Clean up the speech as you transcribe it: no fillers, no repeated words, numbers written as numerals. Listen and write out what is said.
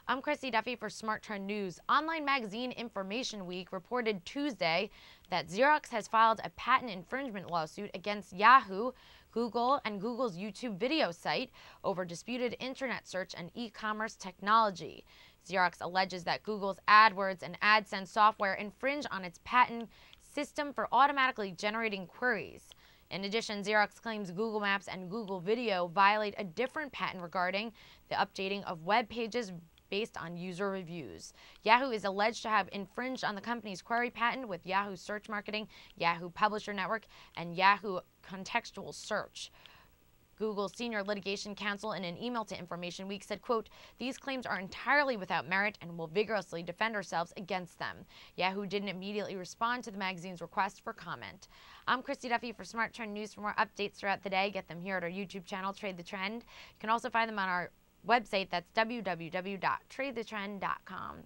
I'm Christy Duffy for Smart Trend News. Online magazine Information Week reported Tuesday that Xerox has filed a patent infringement lawsuit against Yahoo, Google, and Google's YouTube video site over disputed internet search and e-commerce technology. Xerox alleges that Google's AdWords and AdSense software infringe on its patent system for automatically generating queries. In addition, Xerox claims Google Maps and Google Video violate a different patent regarding the updating of web pages based on user reviews. Yahoo is alleged to have infringed on the company's query patent with Yahoo Search Marketing, Yahoo Publisher Network, and Yahoo Contextual Search. Google's senior litigation counsel in an email to Information Week said, quote, "These claims are entirely without merit and will vigorously defend ourselves against them." Yahoo didn't immediately respond to the magazine's request for comment. I'm Christy Duffy for Smart Trend News. For more updates throughout the day, get them here at our YouTube channel, Trade the Trend. You can also find them on our website, that's www.tradethetrend.com.